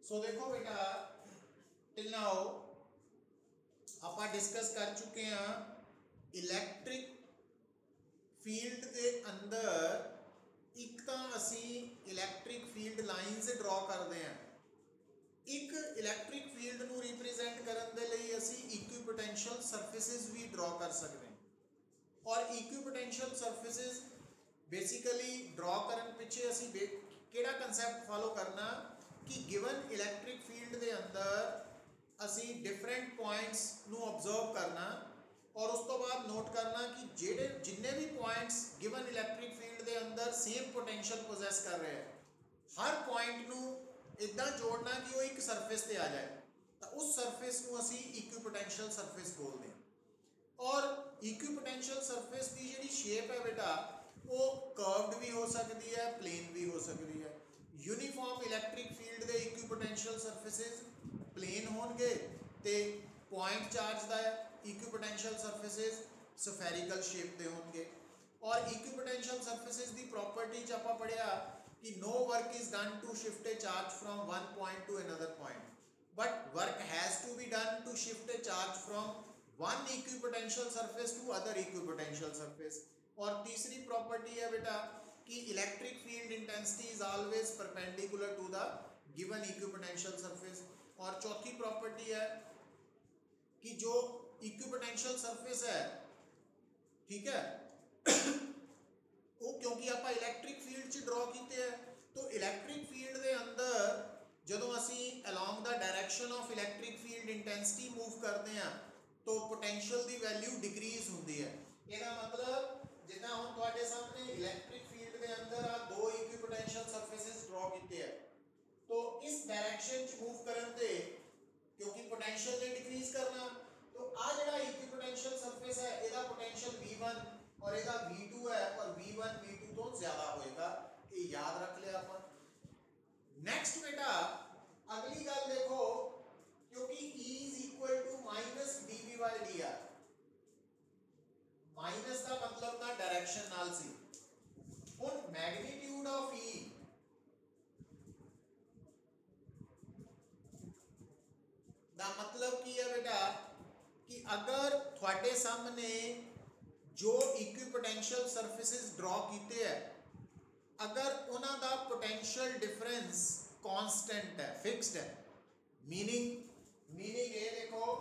सो देखो बेटा till now ਆਪਾਂ डिस्कस कर चुके हैं इलैक्ट्रिक फील्ड के अंदर एक तो असी इलैक्ट्रिक फील्ड लाइन्स ड्रॉ करते हैं एक इलैक्ट्रिक फील्ड को रिप्रेजेंट करने के लिए असी इक्विपोटेंशियल सरफेसिस भी ड्रॉ कर सकते हैं और इक्विपोटेंशियल सरफेसिस बेसिकली ड्रॉ करने पिछे असी केड़ा कंसैप्ट फॉलो करना कि गिवन इलैक्ट्रिक फील्ड के अंदर असी डिफरेंट पॉइंट्स नू ऑब्जर्व करना और उस तो बाद नोट करना कि जेडे जिन्ने भी पॉइंट्स गिवन इलैक्ट्रिक फील्ड के अंदर सेम पोटेंशियल पोजैस कर रहे हैं हर पॉइंट नू इदा जोड़ना कि वो एक सरफेस पे आ जाए तो उस सरफेस को असी इक्विपोटेंशियल सरफेस बोलते हैं और इक्विपोटेंशियल सरफेस की जी शेप है बेटा वो कर्व्ड भी हो सकती है प्लेन भी हो सकती है यूनीफॉर्म इलैक्ट्रिक फील्ड के इक्विपोटेंशियल सरफेसिस प्लेन होंगे तो पॉइंट चार्ज का इक्विपोटेंशियल सरफेसिस स्फेरिकल शेप के होंगे और इक्विपोटेंशियल सरफेसिस की प्रॉपर्टी आप पढ़िया कि no work is done to shift a charge from one point to another point but work has to be done to shift a charge from one equipotential surface to other equipotential surface और तीसरी property है बेटा कि electric field intensity is always perpendicular to the given equipotential surface और चौथी property है कि जो इक्विपोटेंशियल सरफेस है ठीक है वो क्योंकि आप इलैक्ट्रिक फील्ड च ड्रॉ किए हैं तो इलैक्ट्रिक फील्ड के अंदर जो असी along the direction of electric field intensity move करते हैं तो पोटेंशियल की वैल्यू डिक्रीज होती है इसका मतलब जितना हम थोड़े सामने इलैक्ट्रिक फील्ड के अंदर आ दो इक्विपोटेंशियल सरफेसिस ड्रॉ किए हैं तो इस डायरेक्शन च मूव करने क्योंकि पोटेंशियल ने डिक्रीज करना तो आ जड़ा इक्विपोटेंशियल सरफेस है इसका पोटेंशियल V1 और इसका V2 है और V1 V2 तो ज्यादा होएगा ये याद रख लिया अपन नेक्स्ट बेटा अगली गल देखो क्योंकि E is equal to minus dV by dr minus का मतलब ना डायरेक्शन नाल सी हुन मैग्नीट्यूड ऑफ E दा मतलब की है बेटा कि अगर थोड़े सामने जो इक्विपोटेंशियल सरफेसिस ड्रॉ किए हैं अगर उन्हों का पोटेंशियल डिफरेंस कांस्टेंट है फिक्स्ड है मीनिंग ये देखो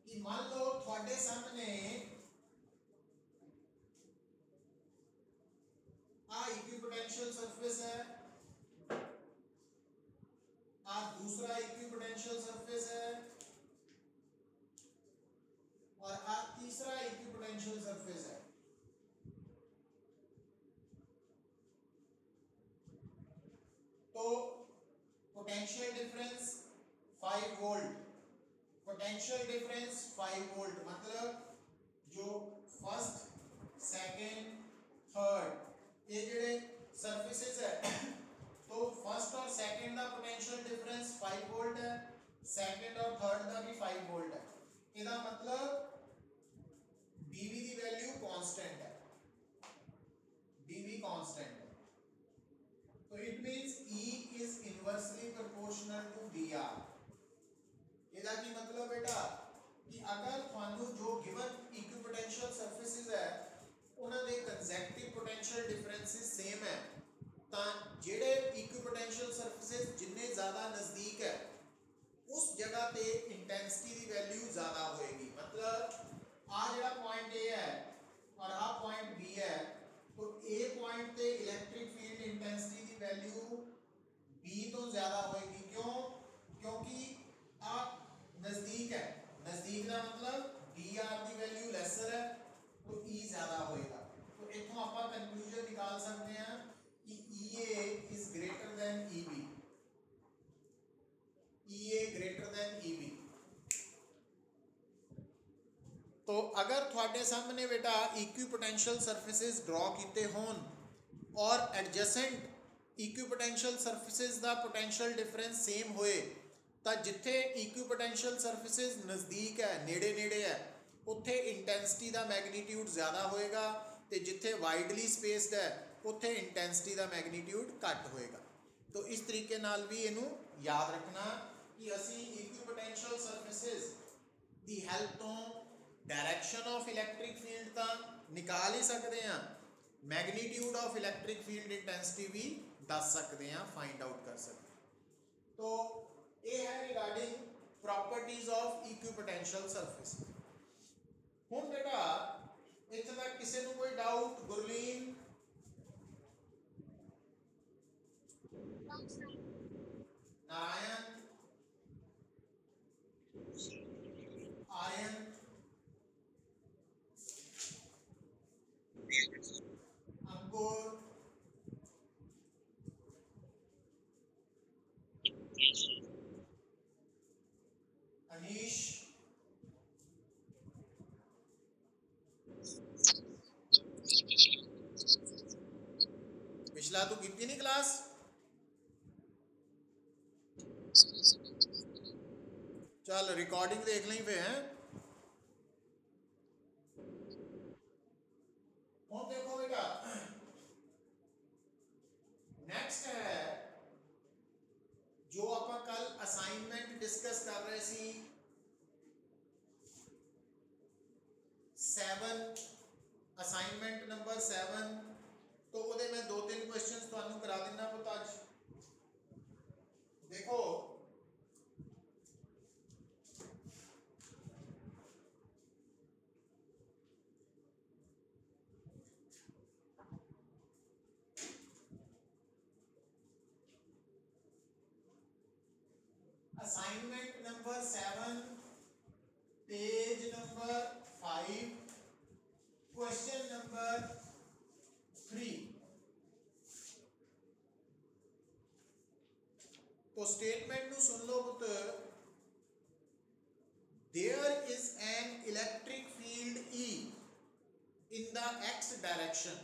कि मान लो थोड़े सामने आ इक्विपोटेंशियल सरफेस है आ दूसरा इक्विपोटेंशियल सरफेस है और आ तीसरा इक्विपोटेंशियल सरफेस है तो potential difference 5 volt potential difference 5 volt मतलब जो फर्स्ट सेकंड थर्ड ये जेडे सरफेसेस है तो फर्स्ट और सेकंड का पोटेंशियल डिफरेंस 5 वोल्ट है सेकंड और थर्ड का भी 5 वोल्ट है इसका मतलब dV की वैल्यू कांस्टेंट है dV कांस्टेंट है तो it means E is inversely proportional to dr इसका की मतलब बेटा कि अगर थानू जो गिवन इक्विपोटेंशियल सरफेसेस है उन्हां दे कंसेक्टिव पोटेंशियल डिफरेंसेस सेम है ता जेडे इक्विपोटेंशियल सरफेसेस जिन्ने ज़्यादा नज़दीक है उस जगह पे इंटेंसिटी की वैल्यू ज़्यादा होएगी मतलब आ जड़ा पॉइंट ए है और आ पॉइंट बी है तो ए पॉइंट पे इलेक्ट्रिक फील्ड इंटेंसिटी की वैल्यू बी तो ज़्यादा होएगी क्यों क्योंकि आ नज़दीक है नज़दीक का मतलब डी आर की वैल्यू लेसर है तो ई ज़्यादा होएगा तो इतों आप कंक्लूजन निकाल सकते हैं कि EA is greater than EB EA greater than EB तो अगर थोड़े सामने बेटा इक्विपोटेंशियल सरफेसिस ड्रॉ किए होन और एडजेसेंट इक्विपोटेंशियल सरफेसिस का पोटेंशियल डिफरेंस सेम होए तो जिथे इक्विपोटेंशियल सरफेसिस नज़दीक है नेड़े नेड़े है उत्थे इंटेंसिटी का मैग्नीट्यूड ज़्यादा होएगा तो जिथे वाइडली स्पेस्ड है उत्थे इंटेंसिटी का मैग्नीट्यूड घट होएगा तो इस तरीके नाल भी इनू याद रखना कि असी इक्विपोटेंशियल सर्फेसिस दी हेल्प तो डायरैक्शन ऑफ इलैक्ट्रिक फील्ड तो निकाल ही सकते हैं, magnitude of electric field intensity भी दस सकते हैं, फाइंड आउट कर सकते हैं। तो ये है regarding properties of equipotential surface. हुण बेटा इत्थे तक किसी को कोई डाउट? गुरलीन, नारायण, आर्यन, अंकुर, अनीश, पिछला तो की नहीं क्लास? चल रिकॉर्डिंग देख लें पे हैं। और देखो बेटा नेक्स्ट है जो आप कल असाइनमेंट डिस्कस कर रहे सी 7 असाइनमेंट नंबर 7, तो वो मैं 2-3 क्वेश्चंस तुहानू करा देना पता। देखो assignment number 7 page number 5 question number 3। तो स्टेटमेंट नु सुन लो पुत्र। There is an electric field E in the x direction।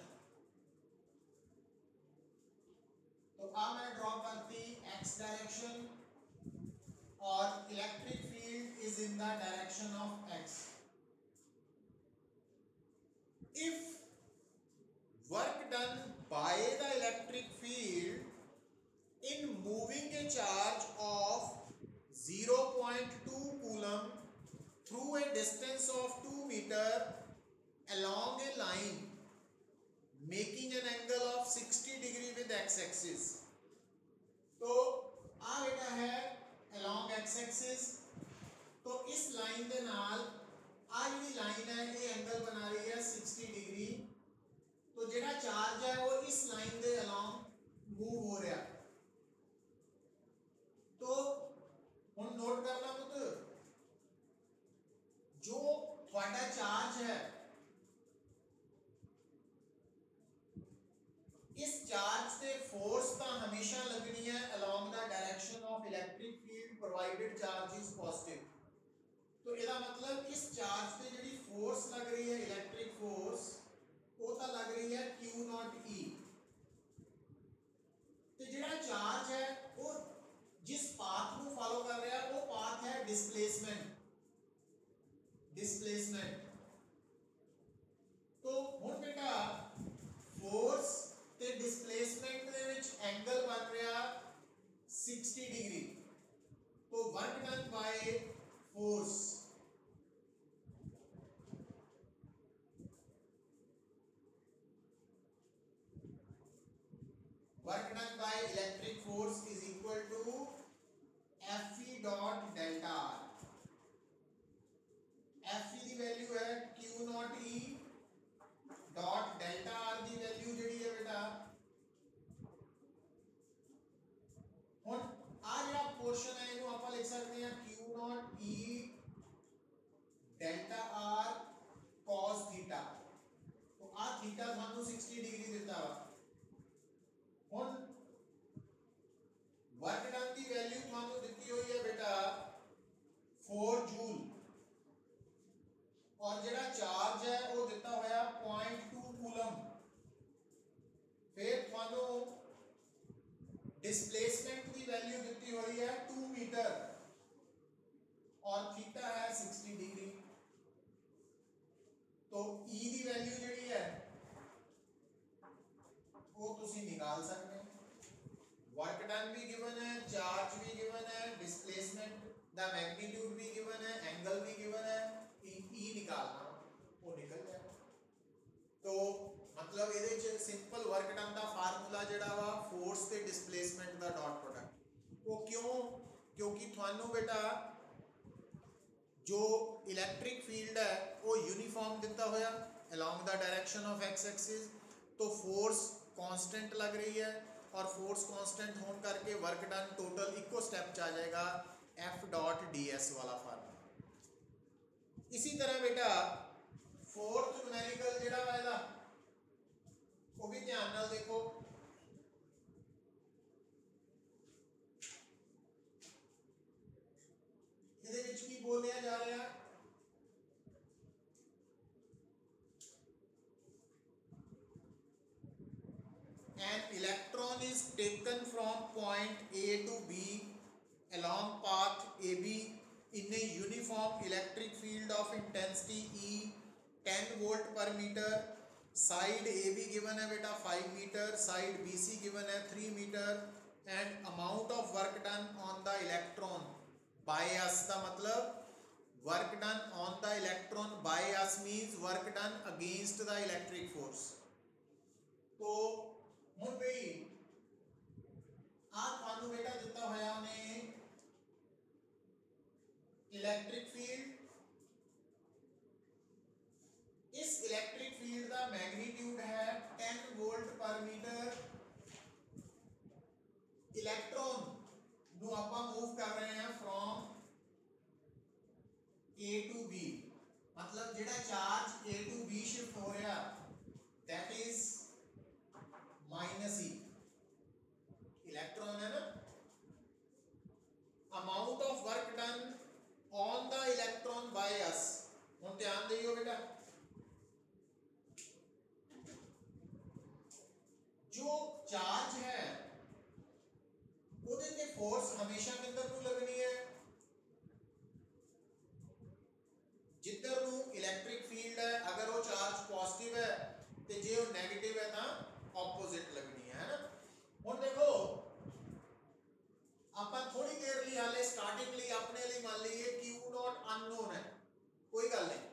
तो अब मैं ड्रॉ करती x डायरेक्शन और electric field is in the direction of x। If work done by the electric field in moving a charge of 0.2 coulomb through a distance of 2 meter along a line making an angle of 60 degree with x-axis। तो आ बेटा है along x-axis। तो इस line के नाल आ जी line है ये angle बना रही है 60 डिग्री। तो जेड़ा चार्ज है वो इस लाइन के along मूव हो रहा। तो हम नोट करना पुत्र, जो थोड़ा चार्ज है इस चार्ज से फोर्स तो हमेशा लगनी है along the direction of electric field provided charge is positive। तो इसका मतलब इस चार्ज से ਜਿਹੜੀ फोर्स लग रही है इलेक्ट्रिक फोर्स वो तो लग रही है Q नॉट E। तो ਜਿਹੜਾ चार्ज है वो जिस पाथ को फॉलो कर रहा है वो पाथ है डिस्प्लेसमेंट। तो हुण बेटा फोर्स ते डिस्प्लेसमेंट दे विच एंगल बन रहा 60 डिग्री। तो work done by force electric force is equal to Fe dot delta R। Fe की वैल्यू है Q naught E dot delta R की वैल्यू जड़ी है बेटा। हुण आ जड़ा पोर्शन है इनु आप लिख सकते हैं Q naught E delta R cos theta. तो आ थीटा थानू 60 डिग्री देता वा। हुण वर्क डन की वैल्यू थानू दिती हुई है बेटा 4 जूल और जेड़ा चार्ज है वो दिता होया 0.2 कूलम। फिर थानू डिस्प्लेसमेंट की वैल्यू दिती हुई है 2 मीटर और थीटा है 60 डिग्री। तो E की वैल्यू जड़ी है वो तुसी निकाल सकते हैं। वर्क डन चार्ज भी गिवन है, डिस्प्लेसमेंट द मैग्नीट्यूड भी गिवन है, एंगल भी गिवन है, ई निकालना वो निकल जाए। तो मतलब ਇਹਦੇ ਚ ਸਿੰਪਲ ਵਰਕ ਡਨ ਦਾ ਫਾਰਮੂਲਾ ਜਿਹੜਾ ਵਾ ਫੋਰਸ ਤੇ ਡਿਸਪਲੇਸਮੈਂਟ ਦਾ ਡਾਟ ਪ੍ਰੋਡਕਟ। ਉਹ ਕਿਉਂ? ਕਿਉਂਕਿ ਤੁਹਾਨੂੰ ਬੇਟਾ जो इलेक्ट्रिक फील्ड है वो यूनिफॉर्म दिता होया along the direction of x axis, तो फोर्स कांस्टेंट लग रही है और फोर्स कांस्टेंट होने करके वर्क डन टोटल इको स्टेप च आ जाएगा F डॉट ds वाला फार्मूला। इसी तरह बेटा फोर्थ न्यूमेरिकल जिहड़ा वा इहदा वो भी ध्यान नाल देखो। ਇਹਦੇ ਵਿੱਚ ਕੀ ਬੋਲਿਆ ਜਾ ਰਿਹਾ? An electron is taken from point A to B along path AB in a uniform electric field of intensity E 10 volt per meter. Side AB given है बेटा 5 meter, side BC given है 3 meter, and amount of work done on the electron by us का मतलब work done on the electron by us means work done against the electric force। तो ਹੁਣ ਬਈ ਆ ਤੁਹਾਨੂੰ ਬੇਟਾ ਦਿੱਤਾ ਹੋਇਆ ਉਹਨੇ इलेक्ट्रिक फील्ड। इस इलेक्ट्रिक फील्ड का मैग्नीट्यूड है 10 वोल्ट पर मीटर। इलेक्ट्रॉन ਨੂੰ ਆਪਾਂ मूव कर रहे हैं फ्रॉम A to B, मतलब ਜਿਹੜਾ charge A to B shift हो रहा that is -E इलेक्ट्रॉन है ना। Amount of work done on the electron by us, ਹੁਣ ध्यान दियो बेटा जो चार्ज है ਉਹਦੇ ਤੇ फोर्स हमेशा किधर ਨੂੰ लगनी है, जिधर ਨੂੰ इलेक्ट्रिक फील्ड है। अगर वो चार्ज पॉजिटिव है ਤੇ ਜੇ ਉਹ नेगेटिव है ਤਾਂ ऑपोजिट लगनी है ना। ਹੁਣ देखो ਆਪਾਂ थोड़ी देर ਲਈ हाले स्टार्टिंग ਲਈ अपने लिए मान लीजिए Q नॉट अननोन है, कोई गल नहीं।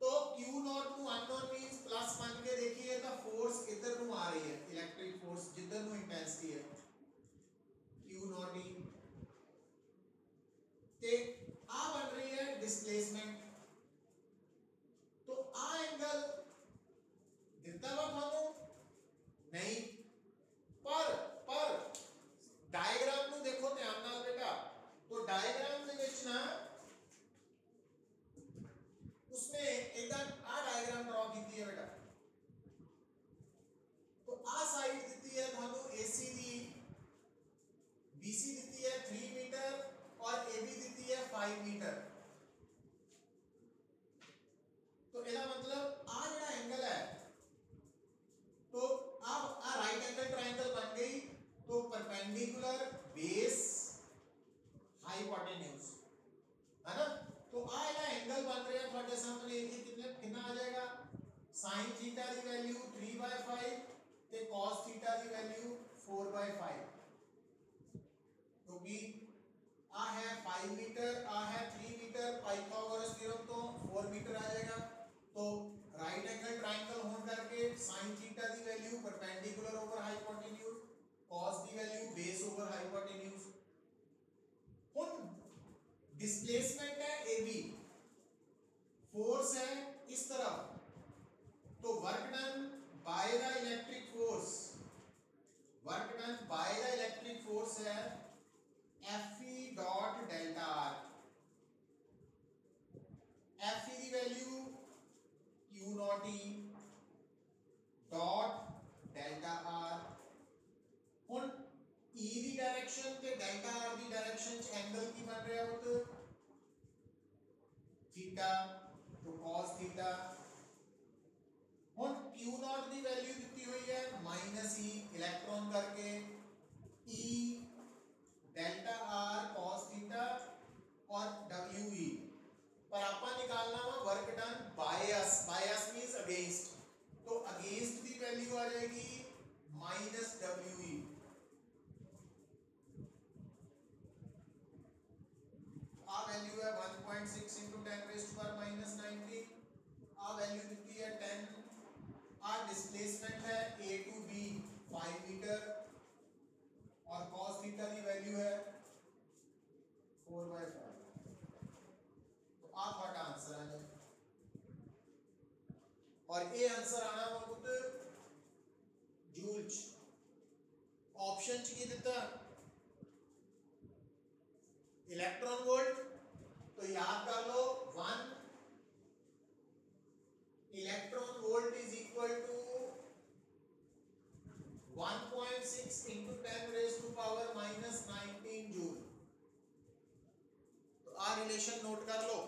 तो Q नॉट ਨੂੰ अननोन मींस प्लस मान के देखिए तो फोर्स इधर ਨੂੰ आ रही है, इलेक्ट्रिक फोर्स जिधर ਨੂੰ इंटेंसिटी है Q नॉट E ते आ बन रही है डिस्प्लेसमेंट। तो आ एंगल दिता हुआ थानू नहीं, पर डायग्राम ਨੂੰ देखो ध्यान नाल बेटा। तो डायग्राम ਦੇ ਵਿੱਚ ना उसमें एकदम आ डायग्राम ड्रॉ की है बेटा। तो आ साइड दी है थानू AC दी, BC दी है 3 मीटर और AB दी है 5 मीटर। तो ਇਹਦਾ मतलब आ ਜਿਹੜਾ एंगल है तो अब आ राइट एंगल ट्रायंगल बन गई। तो परपेंडिकुलर बेस हाइपोटेन्यूज है ना। तो आ वाला एंगल बन रहा है ਤੁਹਾਡੇ ਸਾਹਮਣੇ, ਇਹ कितना आ जाएगा sin थीटा की वैल्यू 3/5 ਤੇ cos थीटा की वैल्यू 4/5, क्योंकि आ है 5 मीटर आ है 3 मीटर, पाइथागोरस थ्योरम तो 4 मीटर आ जाएगा। तो राइट एंगल ट्रायंगल होने करके sin थीटा की value perpendicular over hypotenuse, cos की वैल्यू बेस ओवर हाइपोटेन्यूज। हुन डिस्प्लेसमेंट है AB, फोर्स है इस तरफ, तो work done by the electric force, work done by the electric force है Fe dot delta R। Fe की value Q naught E dot delta R। हुन E की डायरेक्शन ते डेल्टा R की डायरेक्शन च एंगल की बन रहा हो तो थीटा, तो cos थीटा। हुन Q नॉट की वैल्यू दी हुई है -E इलेक्ट्रॉन करके E delta R cos theta और WE, पर आपा निकालना वा work done by us, by us means against. तो अगेंस्ट की वैल्यू आ जाएगी -WE। ये आंसर आना वा पुत जूल च। ऑप्शन च की दिता इलेक्ट्रॉन वोल्ट, तो याद कर लो 1 electron volt is equal to 1.6 into 10 raised to power minus 19 joule. तो आ रिलेशन नोट कर लो।